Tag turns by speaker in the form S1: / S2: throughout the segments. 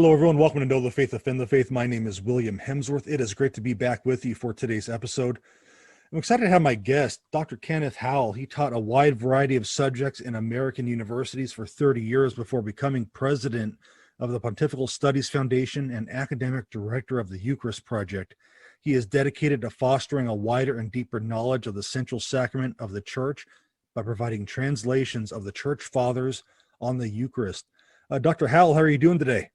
S1: Hello, everyone. Welcome to Know the Faith, Offend the Faith. My name is William Hemsworth. It is great to be back with you for today's episode. I'm excited to have my guest, Dr. Kenneth Howell. He taught a wide variety of subjects in American universities for 30 years before becoming president of the Pontifical Studies Foundation and academic director of the Eucharist Project. He is dedicated to fostering a wider and deeper knowledge of the central sacrament of the Church by providing translations of the Church Fathers on the Eucharist. Dr. Howell, how are you doing today?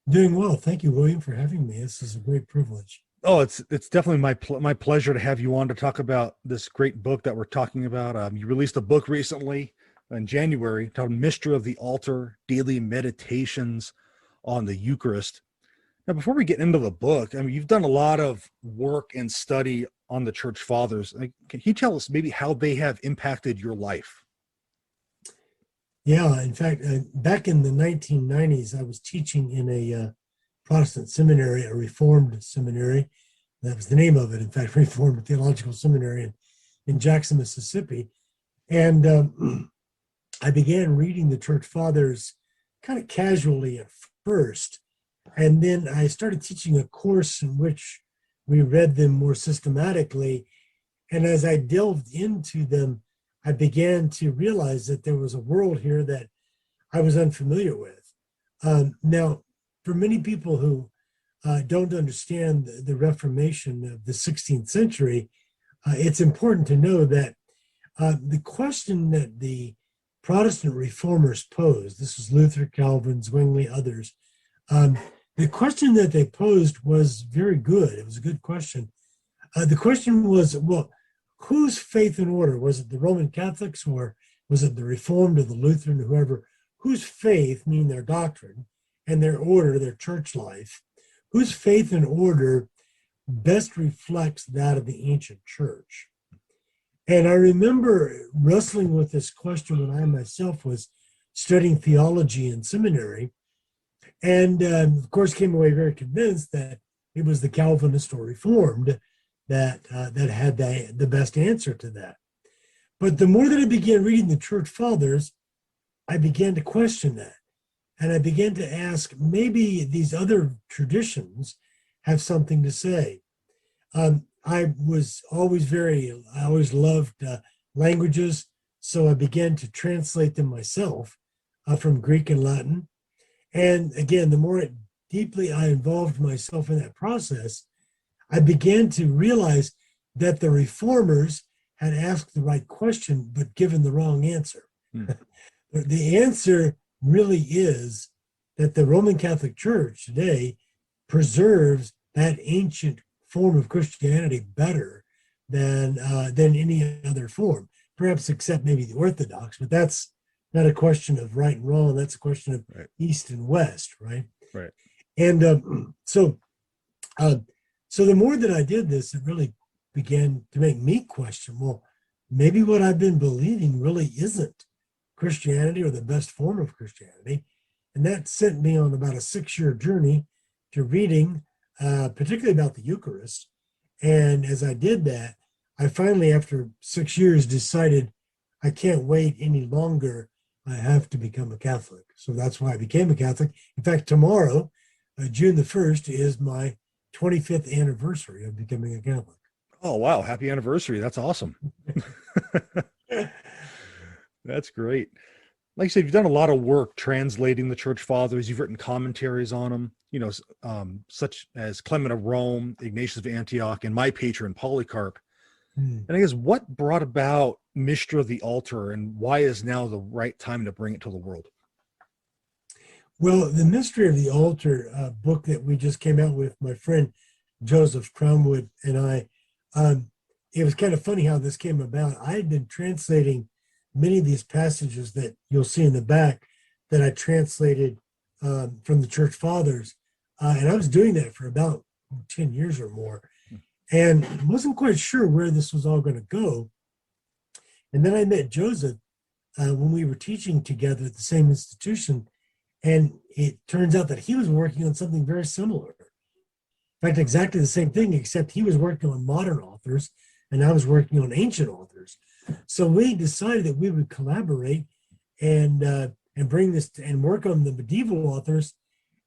S2: Doing well. Thank you, William, for having me. This is a great privilege.
S1: Oh, it's definitely my pleasure to have you on to talk about this great book that we're talking about. You released a book recently in January titled Mystery of the Altar, Daily Meditations on the Eucharist. Now, before we get into the book, I mean, you've done a lot of work and study on the Church Fathers. Can you tell us maybe how they have impacted your life?
S2: Yeah, in fact, back in the 1990s, I was teaching in a Protestant seminary, a Reformed seminary. That was the name of it, in fact, Reformed Theological Seminary in Jackson, Mississippi. And I began reading the Church Fathers kind of casually at first. And then I started teaching a course in which we read them more systematically. And as I delved into them, I began to realize that there was a world here that I was unfamiliar with. Now, for many people who don't understand the Reformation of the 16th century, it's important to know that the question that the Protestant reformers posed, this was Luther, Calvin, Zwingli, others, the question that they posed was very good. It was a good question. The question was, well, whose faith and order? Was it the Roman Catholics, or was it the Reformed or the Lutheran, or whoever? Whose faith, meaning their doctrine, and their order, their church life, whose faith and order best reflects that of the ancient church? And I remember wrestling with this question when I myself was studying theology in seminary, and of course came away very convinced that it was the Calvinist or Reformed that had the best answer to that. But the more that I began reading the Church Fathers, I began to question that. And I began to ask, maybe these other traditions have something to say. I always loved languages, so I began to translate them myself from Greek and Latin. And again, the more deeply I involved myself in that process, I began to realize that the reformers had asked the right question, but given the wrong answer. The answer really is that the Roman Catholic Church today preserves that ancient form of Christianity better than any other form, perhaps except maybe the Orthodox, but that's not a question of right and wrong. That's a question of right. East and West, right?
S1: Right.
S2: And so the more that I did this, it really began to make me question, well, maybe what I've been believing really isn't Christianity or the best form of Christianity. And that sent me on about a 6-year journey to reading, particularly about the Eucharist. And as I did that, I finally, after 6 years, decided I can't wait any longer. I have to become a Catholic. So that's why I became a Catholic. In fact, tomorrow, June the 1st, is my 25th anniversary of becoming a Catholic.
S1: Oh, wow. Happy anniversary. That's awesome. That's great. Like I said, you've done a lot of work translating the Church Fathers. You've written commentaries on them, such as Clement of Rome, Ignatius of Antioch, and my patron, Polycarp. And I guess what brought about Mystery of the Altar, and why is now the right time to bring it to the world?
S2: Well, the Mystery of the Altar book that we just came out with, my friend Joseph Cromwood and I, it was kind of funny how this came about. I had been translating many of these passages that you'll see in the back that I translated from the Church Fathers, and I was doing that for about 10 years or more, and wasn't quite sure where this was all going to go. And then I met Joseph when we were teaching together at the same institution, and it turns out that he was working on something very similar. In fact, exactly the same thing, except he was working on modern authors, and I was working on ancient authors. So we decided that we would collaborate and bring this and work on the medieval authors.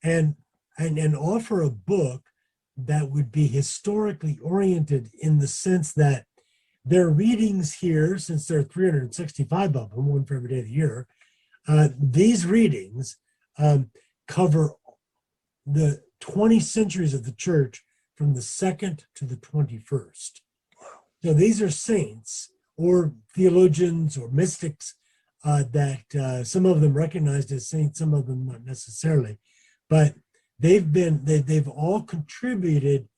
S2: And and offer a book that would be historically oriented in the sense that their readings here, since there are 365 of them, one for every day of the year, these readings cover the 20 centuries of the church from the 2nd to the 21st. So these are saints or theologians or mystics that some of them recognized as saints, some of them not necessarily, but they've all contributed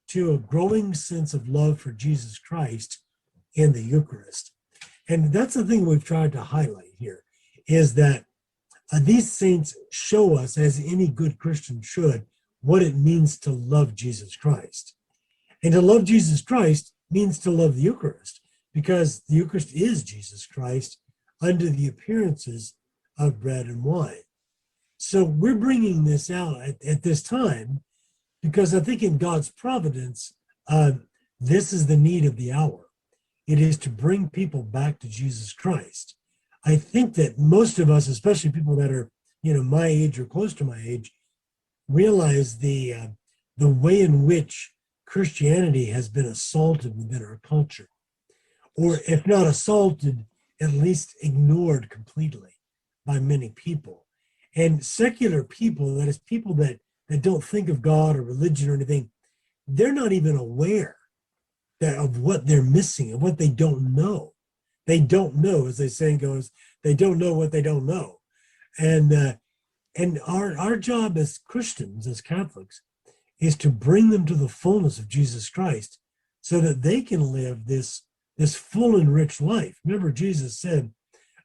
S2: to a growing sense of love for Jesus Christ in the Eucharist. And that's the thing we've tried to highlight here, is that these saints show us, as any good Christian should, what it means to love Jesus Christ. And to love Jesus Christ means to love the Eucharist, because the Eucharist is Jesus Christ under the appearances of bread and wine. So we're bringing this out at this time because I think in God's providence, this is the need of the hour. It is to bring people back to Jesus Christ. I think that most of us, especially people that are, my age or close to my age, realize the way in which Christianity has been assaulted within our culture, or if not assaulted, at least ignored completely by many people. And secular people, that is people that don't think of God or religion or anything, they're not even aware of what they're missing and what they don't know. They don't know, as the saying goes, they don't know what they don't know. And our job as Christians, as Catholics, is to bring them to the fullness of Jesus Christ so that they can live this full and rich life. Remember, Jesus said,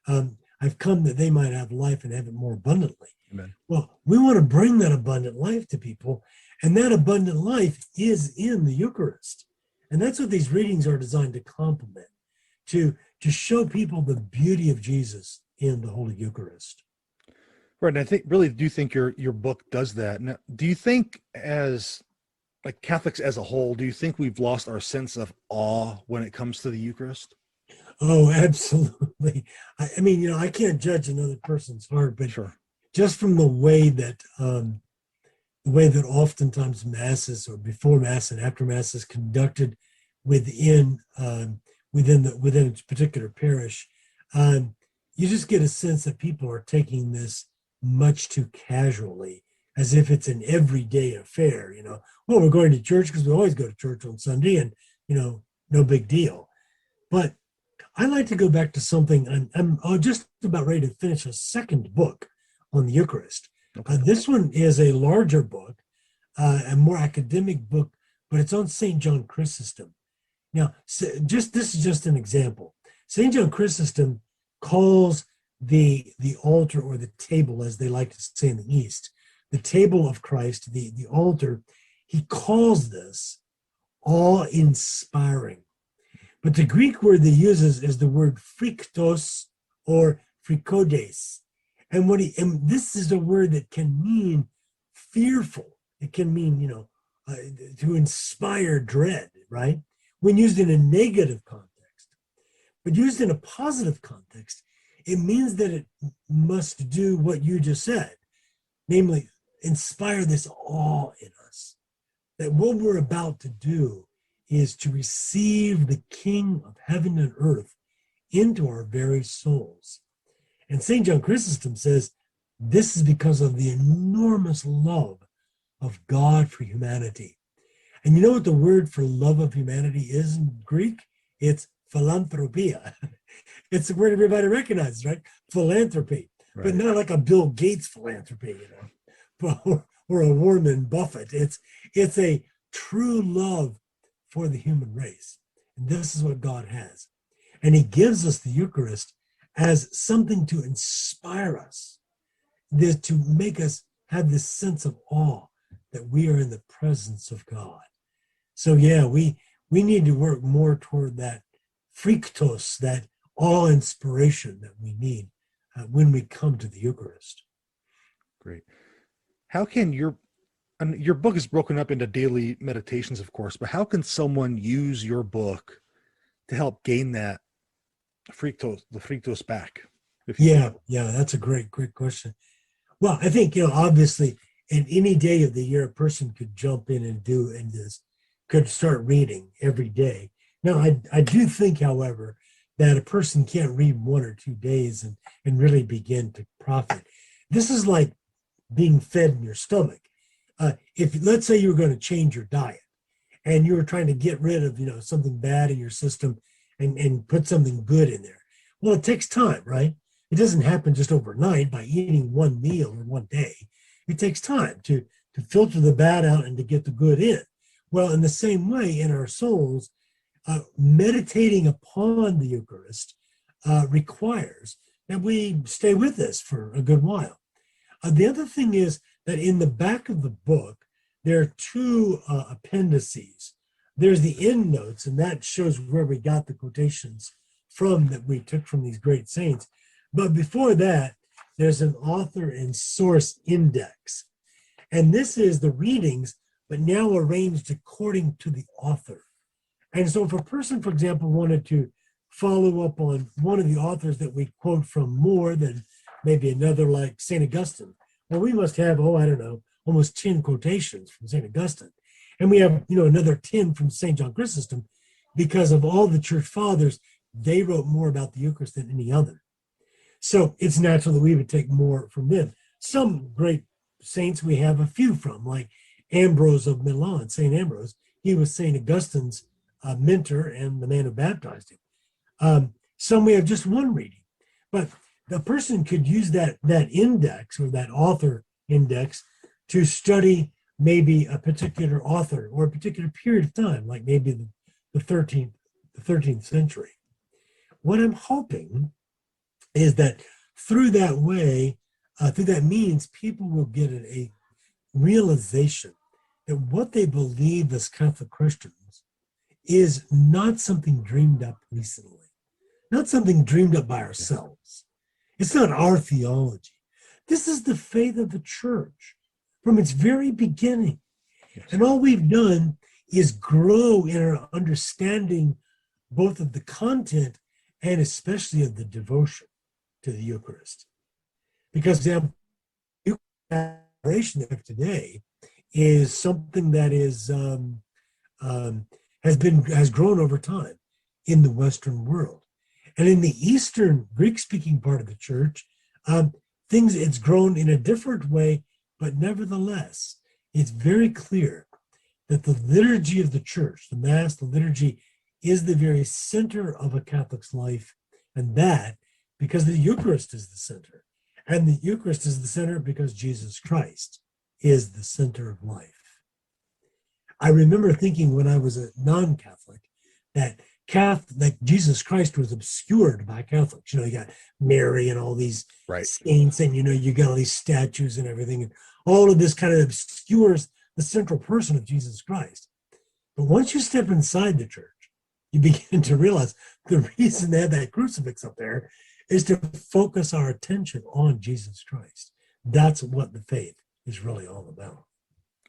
S2: I've come that they might have life and have it more abundantly.
S1: Amen.
S2: Well, we want to bring that abundant life to people, and that abundant life is in the Eucharist. And that's what these readings are designed to complement, to show people the beauty of Jesus in the Holy Eucharist.
S1: Right. And I do think your book does that. Now, do you think, as like Catholics as a whole, do you think we've lost our sense of awe when it comes to the Eucharist?
S2: Oh, absolutely. I mean, I can't judge another person's heart, but
S1: Sure.
S2: Just from the way that oftentimes masses, or before mass and after mass, is conducted within a particular parish, you just get a sense that people are taking this much too casually, as if it's an everyday affair. Well, we're going to church because we always go to church on Sunday, and no big deal. But I like to go back to something. I'm just about ready to finish a second book on the Eucharist.
S1: Okay.
S2: This one is a larger book, a more academic book, but it's on St. John Chrysostom. Now, this is just an example. St. John Chrysostom calls the altar, or the table, as they like to say in the East, the table of Christ, the altar, he calls this awe-inspiring. But the Greek word that he uses is the word friktos or frikodes. And this is a word that can mean fearful. It can mean, to inspire dread, right? When used in a negative context. But used in a positive context, it means that it must do what you just said, namely inspire this awe in us, that what we're about to do is to receive the King of heaven and earth into our very souls. And St. John Chrysostom says this is because of the enormous love of God for humanity. And you know what the word for love of humanity is in Greek? It's philanthropia. It's the word everybody recognizes, right? Philanthropy, right. But not like a Bill Gates philanthropy, or a Warren Buffett. It's a true love for the human race. And this is what God has. And he gives us the Eucharist as something to inspire us, to make us have this sense of awe that we are in the presence of God. So yeah, we need to work more toward that friktos, that awe-inspiration that we need when we come to the Eucharist.
S1: Great. How can your book is broken up into daily meditations, of course, but how can someone use your book to help gain that the friktos back?
S2: Yeah, that's a great question. Well, I think, obviously And any day of the year, a person could jump in and could start reading every day. Now, I do think, however, that a person can't read 1 or 2 days and really begin to profit. This is like being fed in your stomach. If let's say you were going to change your diet and you were trying to get rid of something bad in your system and put something good in there. Well, it takes time, right? It doesn't happen just overnight by eating one meal in one day. It takes time to filter the bad out and to get the good in. Well, in the same way, in our souls, meditating upon the Eucharist requires that we stay with this for a good while. The other thing is that in the back of the book, there are two appendices. There's the end notes, and that shows where we got the quotations from that we took from these great saints. But before that, there's an author and source index. And this is the readings, but now arranged according to the author. And so if a person, for example, wanted to follow up on one of the authors that we quote from more than maybe another, like St. Augustine, well, we must have, almost 10 quotations from St. Augustine. And we have, another 10 from St. John Chrysostom, because of all the church fathers, they wrote more about the Eucharist than any other. So it's natural that we would take more from them. Some great saints we have a few from, like Ambrose of Milan, St. Ambrose. He was St. Augustine's mentor and the man who baptized him. Some we have just one reading, but the person could use that index or that author index to study maybe a particular author or a particular period of time, like maybe the 13th century. What I'm hoping is that through that way, through that means, people will get a realization that what they believe as Catholic Christians is not something dreamed up recently, not something dreamed up by ourselves. It's not our theology. This is the faith of the church from its very beginning. Yes. And all we've done is grow in our understanding both of the content and especially of the devotion to the Eucharist. Because the adoration of today is something that has grown over time in the Western world. And in the Eastern Greek-speaking part of the church, it's grown in a different way, but nevertheless, it's very clear that the liturgy of the church, the Mass, the liturgy, is the very center of a Catholic's life, and that because the Eucharist is the center. And the Eucharist is the center because Jesus Christ is the center of life. I remember thinking when I was a non-Catholic that Jesus Christ was obscured by Catholics. You got Mary and all these saints, and you got all these statues and everything, and all of this kind of obscures the central person of Jesus Christ. But once you step inside the church, you begin to realize the reason they have that crucifix up there is to focus our attention on Jesus Christ. That's what the faith is really all about.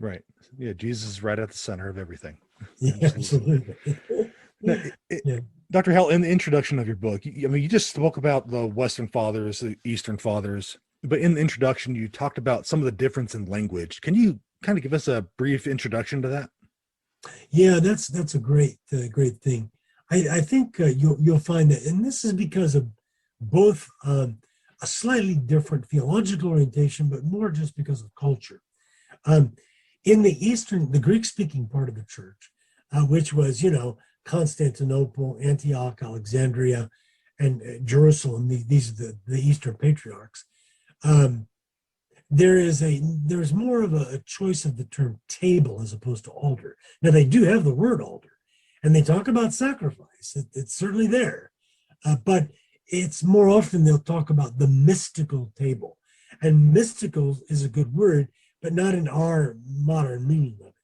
S1: Right. Yeah, Jesus is right at the center of everything.
S2: Yeah, absolutely.
S1: Now, Dr. Howell, in the introduction of your book, you just spoke about the Western Fathers, the Eastern Fathers, but in the introduction, you talked about some of the difference in language. Can you kind of give us a brief introduction to that?
S2: Yeah, that's a great thing. I think you'll find that, and this is because of both a slightly different theological orientation, but more just because of culture. In the Greek-speaking part of the church, which was, Constantinople, Antioch, Alexandria, and Jerusalem. These are the Eastern patriarchs. There's more of a choice of the term table as opposed to altar. Now they do have the word altar, and they talk about sacrifice. It's certainly there, but it's more often they'll talk about the mystical table, and mystical is a good word, but not in our modern meaning of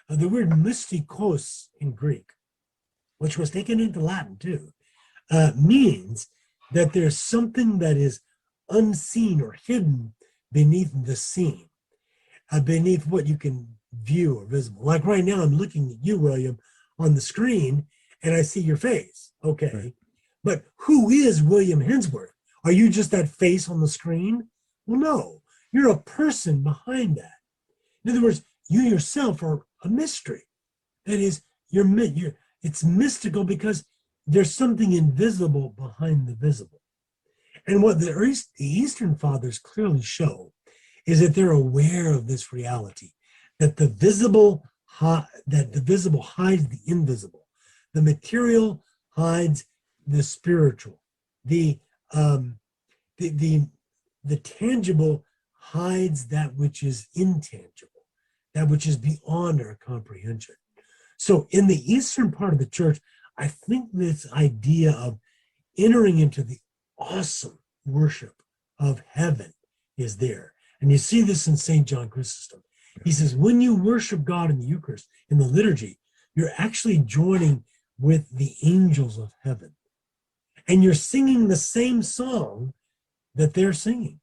S2: it. The word mystikos in Greek, which was taken into Latin too, means that there's something that is unseen or hidden beneath the scene, beneath what you can view or visible. Like right now, I'm looking at you, William, on the screen, and I see your face. Okay. Right. But who is William Hensworth? Are you just that face on the screen? Well, no, you're a person behind that. In other words, you yourself are a mystery. That is, it's mystical because there's something invisible behind the visible. And what the Eastern Fathers clearly show is that they're aware of this reality, that the visible hides the invisible, the material hides the spiritual, the tangible hides that which is intangible, that which is beyond our comprehension. So in the eastern part of the church, I think this idea of entering into the awesome worship of heaven is there. And you see this in St. John Chrysostom. He says, when you worship God in the Eucharist, in the liturgy, you're actually joining with the angels of heaven. And you're singing the same song that they're singing,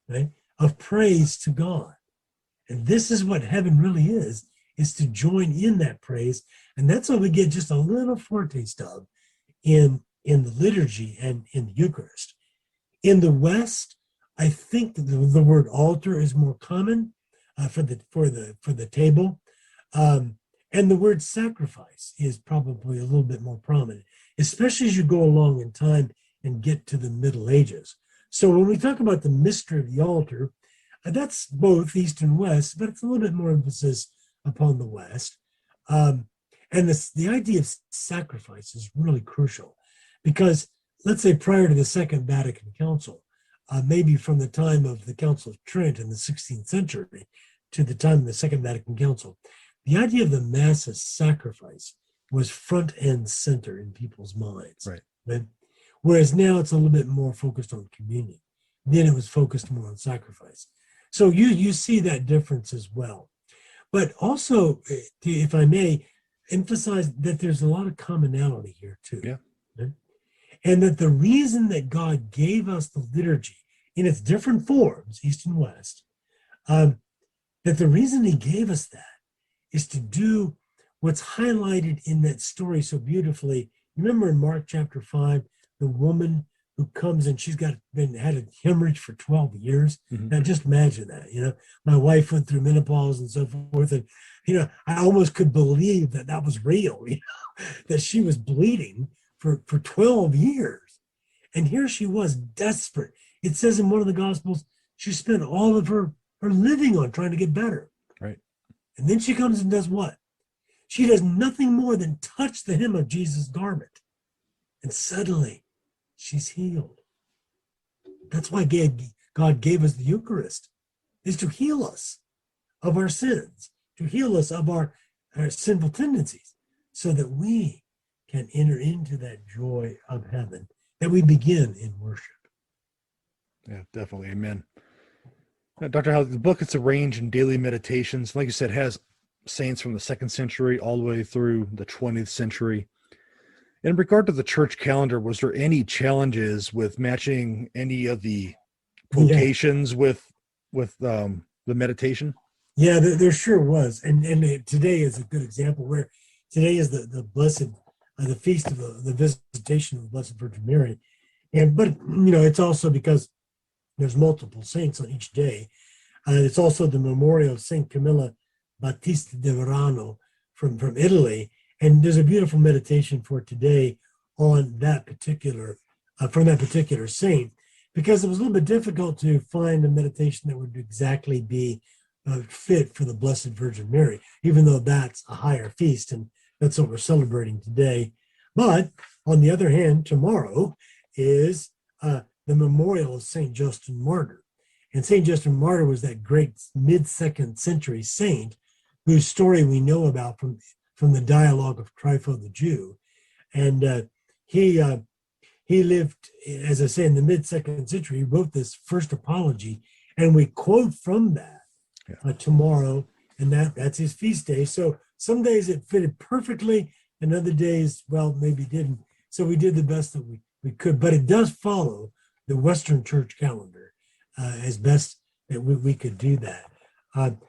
S2: right? Of praise to God. And this is what heaven really is to join in that praise. And that's what we get just a little foretaste of in the liturgy and in the Eucharist. In the West, I think the word altar is more common for the table. And the word sacrifice is probably a little bit more prominent, especially as you go along in time and get to the Middle Ages. So when we talk about the mystery of the altar, that's both East and West, but it's a little bit more emphasis upon the West. And the idea of sacrifice is really crucial because, let's say, prior to the Second Vatican Council, maybe from the time of the Council of Trent in the 16th century to the time of the Second Vatican Council, the idea of the Mass as sacrifice was front and center in people's minds. Right? Whereas now it's a little bit more focused on communion. Then it was focused more on sacrifice. So you see that difference as well. But also, if I may, emphasize that there's a lot of commonality here too.
S1: Yeah.
S2: Right? And that the reason that God gave us the liturgy in its different forms, East and West, that the reason he gave us that is to do what's highlighted in that story so beautifully. Remember in Mark chapter 5, the woman who comes and she's had a hemorrhage for 12 years.
S1: Mm-hmm.
S2: Now just imagine that, my wife went through menopause and so forth. And, I almost could believe that was real, that she was bleeding for 12 years. And here she was desperate. It says in one of the Gospels, she spent all of her living on trying to get better.
S1: Right.
S2: And then she comes and does what? She does nothing more than touch the hem of Jesus' garment. And suddenly she's healed. That's why God gave us the Eucharist, is to heal us of our sins, to heal us of our sinful tendencies, so that we can enter into that joy of heaven that we begin in worship.
S1: Yeah, definitely. Amen. Now, Dr. Howell, the book is arranged in daily meditations. Like you said, has saints from the 2nd century all the way through the 20th century. In regard to the church calendar, was there any challenges with matching any of the quotations with the meditation?
S2: Yeah, there sure was. And today is a good example where today is the blessed, the feast of the visitation of the Blessed Virgin Mary. But it's also because there's multiple saints on each day. It's also the memorial of Saint Camilla Battista de Verano from Italy. And there's a beautiful meditation for today on that particular, from that particular saint, because it was a little bit difficult to find a meditation that would exactly be fit for the Blessed Virgin Mary, even though that's a higher feast, and that's what we're celebrating today. But on the other hand, tomorrow is the memorial of St. Justin Martyr. And St. Justin Martyr was that great mid-2nd century saint whose story we know about from the dialogue of Trypho the Jew. And he lived, as I say, in the mid-2nd century. He wrote this first apology, and we quote from that tomorrow, and that's his feast day. So some days it fitted perfectly, and other days, well, maybe didn't. So we did the best that we could, but it does follow the Western Church calendar as best that we could do that.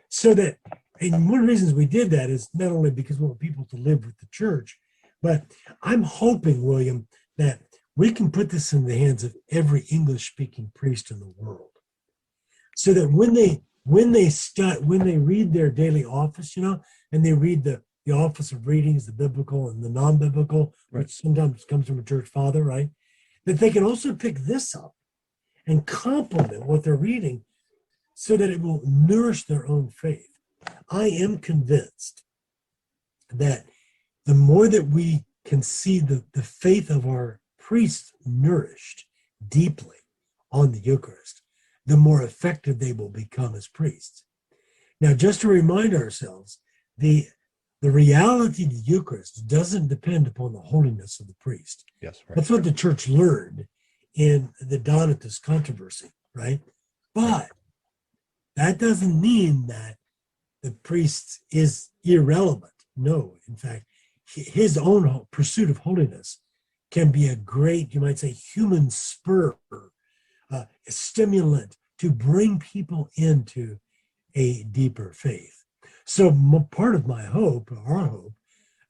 S2: So that, and one of the reasons we did that is not only because we want people to live with the church, but I'm hoping, William, that we can put this in the hands of every English-speaking priest in the world, so that when they when they read their daily office, and they read the office of readings, the biblical and the non-biblical,
S1: Right.
S2: which sometimes comes from a church father, right? That they can also pick this up and complement what they're reading so that it will nourish their own faith. I am convinced that the more that we can see the faith of our priests nourished deeply on the Eucharist, the more effective they will become as priests. Now, just to remind ourselves, the reality of the Eucharist doesn't depend upon the holiness of the priest.
S1: Yes, right.
S2: That's what the church learned in the Donatist controversy, right? But that doesn't mean that the priest is irrelevant. No, in fact, his own pursuit of holiness can be a great, you might say, human spur, a stimulant to bring people into a deeper faith. So part of my hope, our hope,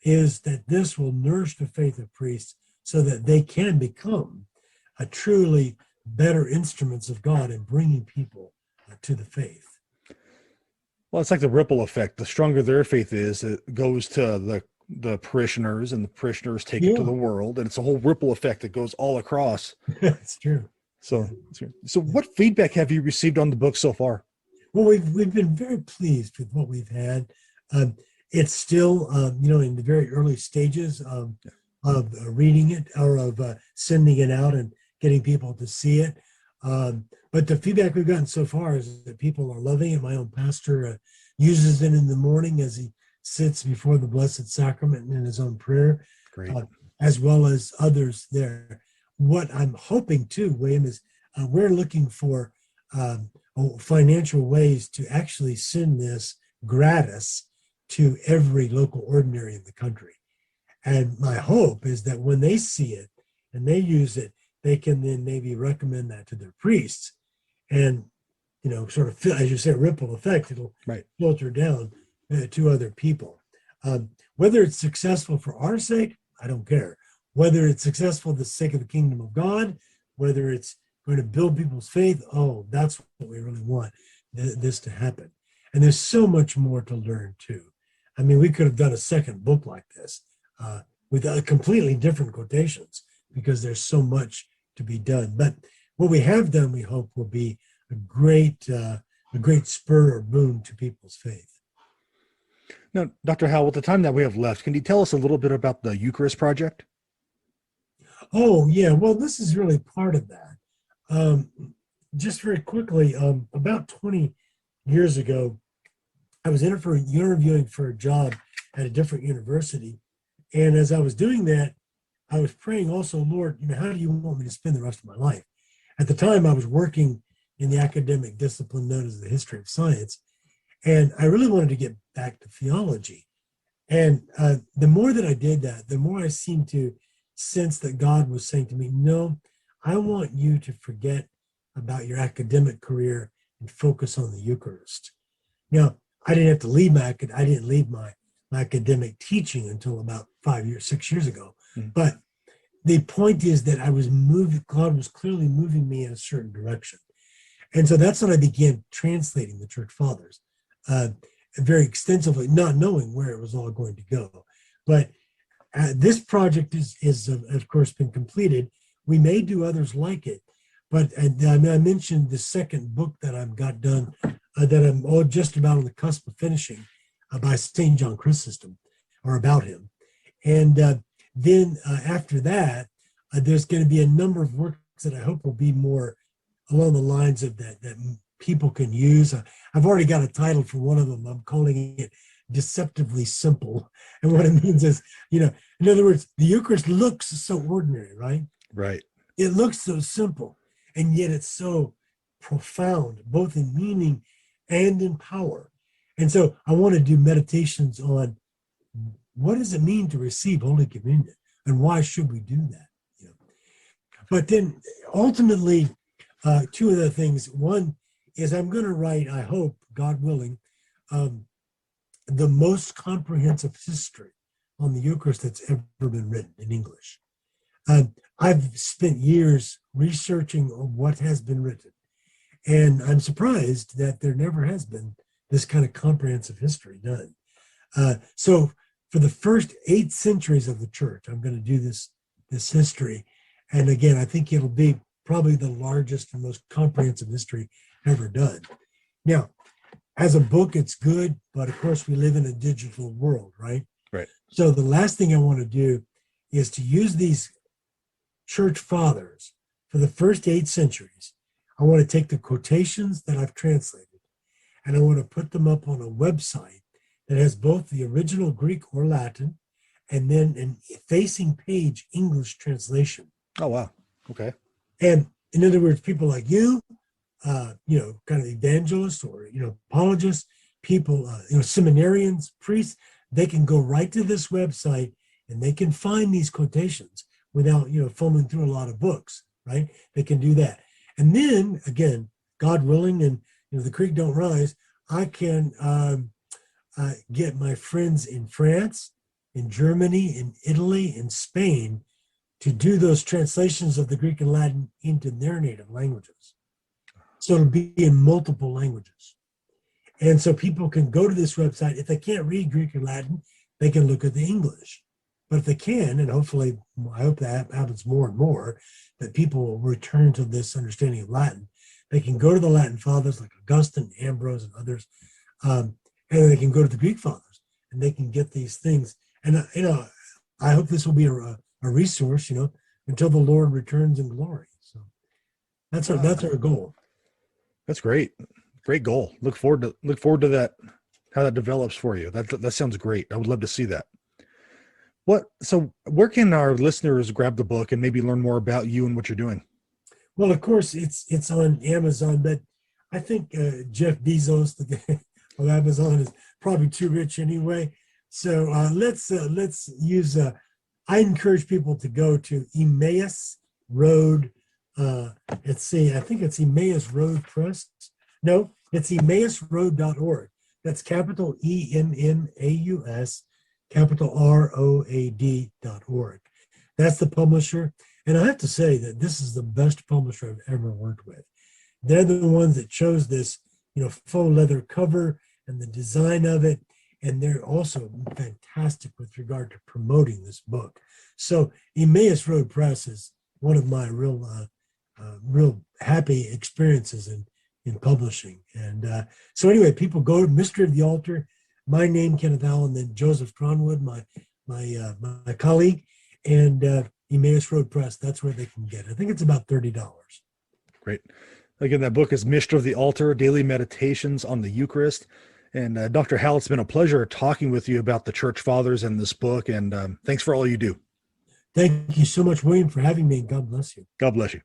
S2: is that this will nourish the faith of priests so that they can become a truly better instruments of God in bringing people to the faith.
S1: Well, it's like the ripple effect. The stronger their faith is, it goes to the parishioners, and the parishioners take it to the world, and it's a whole ripple effect that goes all across.
S2: That's true.
S1: So, what feedback have you received on the book so far?
S2: Well, we've been very pleased with what we've had. It's still, in the very early stages of reading it or of sending it out and getting people to see it. But the feedback we've gotten so far is that people are loving it. My own pastor uses it in the morning as he sits before the Blessed Sacrament in his own prayer, as well as others there. What I'm hoping too, William, is we're looking for financial ways to actually send this gratis to every local ordinary in the country. And my hope is that when they see it and they use it, they can then maybe recommend that to their priests, and sort of, as you say, ripple effect. It'll filter down to other people. Whether it's successful for our sake, I don't care. Whether it's successful for the sake of the kingdom of God, whether it's going to build people's faith, that's what we really want this to happen. And there's so much more to learn too. I mean, we could have done a second book like this with completely different quotations, because there's so much to be done. But what we have done, we hope, will be a great spur or boon to people's faith.
S1: Now, Dr. Howell, with the time that we have left, can you tell us a little bit about the Eucharist Project?
S2: Oh, yeah. Well, this is really part of that. Just very quickly, about 20 years ago, I was interviewing for a job at a different university. And as I was doing that, I was praying also, Lord, how do you want me to spend the rest of my life? At the time, I was working in the academic discipline known as the history of science. And I really wanted to get back to theology. And the more that I did that, the more I seemed to sense that God was saying to me, no, I want you to forget about your academic career and focus on the Eucharist. Now, I didn't leave my academic teaching until about 6 years ago. Mm-hmm. But the point is that God was clearly moving me in a certain direction. And so that's when I began translating the Church Fathers very extensively, not knowing where it was all going to go. But this project is of course, been completed. We may do others like it. But I mentioned the second book that I've got done, that I'm just about on the cusp of finishing, by St. John Chrysostom, or about him. And then after that, there's going to be a number of works that I hope will be more along the lines of that people can use. I've already got a title for one of them. I'm calling it Deceptively Simple. And what it means is, in other words, the Eucharist looks so ordinary, right?
S1: Right.
S2: It looks so simple, and yet it's so profound, both in meaning and in power. And so I want to do meditations on what does it mean to receive Holy Communion, and why should we do that? But then ultimately, two of the things. One is I'm going to write, I hope, God willing, the most comprehensive history on the Eucharist that's ever been written in English. I've spent years researching what has been written. And I'm surprised that there never has been this kind of comprehensive history done. So for the first 8 centuries of the church, I'm going to do this history. And again, I think it'll be probably the largest and most comprehensive history ever done. Now, as a book, it's good, but of course we live in a digital world, right?
S1: Right.
S2: So the last thing I want to do is to use these church fathers for the first 8 centuries. I want to take the quotations that I've translated and I want to put them up on a website that has both the original Greek or Latin and then an facing page English translation.
S1: Oh, wow. Okay.
S2: And in other words, people like you, kind of evangelists or, apologists, people, seminarians, priests, they can go right to this website and they can find these quotations without, fumbling through a lot of books, right? They can do that. And then again, God willing, and the creek don't rise, I can get my friends in France, in Germany, in Italy, in Spain to do those translations of the Greek and Latin into their native languages. So it'll be in multiple languages. And so people can go to this website. If they can't read Greek or Latin, they can look at the English. But if they can, and hopefully, I hope that happens more and more, that people will return to this understanding of Latin. They can go to the Latin fathers like Augustine, Ambrose, and others, and they can go to the Greek fathers, and they can get these things. And I hope this will be a resource, until the Lord returns in glory. So that's our goal.
S1: That's great. Great goal. Look forward to that, how that develops for you. That sounds great. I would love to see that. So where can our listeners grab the book and maybe learn more about you and what you're doing?
S2: Well, of course, it's on Amazon, but I think Jeff Bezos of Amazon is probably too rich anyway. So let's use. I encourage people to go to Emmaus Road. Let's see. I think it's Emmaus Road Press. No, it's emmausroad.org. That's capital EMMAUS, capital ROAD.org. That's the publisher. And I have to say that this is the best publisher I've ever worked with. They're the ones that chose this, faux leather cover and the design of it. And they're also fantastic with regard to promoting this book. So Emmaus Road Press is one of my real happy experiences in publishing. And so anyway, people go to Mystery of the Altar, my name, Kenneth Howell, and then Joseph Cronwood, my colleague, and Emmaus Road Press. That's where they can get it. I think it's about $30.
S1: Great. Again, that book is Mystery of the Altar, Daily Meditations on the Eucharist. And Dr. Howell, it's been a pleasure talking with you about the Church Fathers and this book. And thanks for all you do.
S2: Thank you so much, William, for having me. God bless you.
S1: God bless you.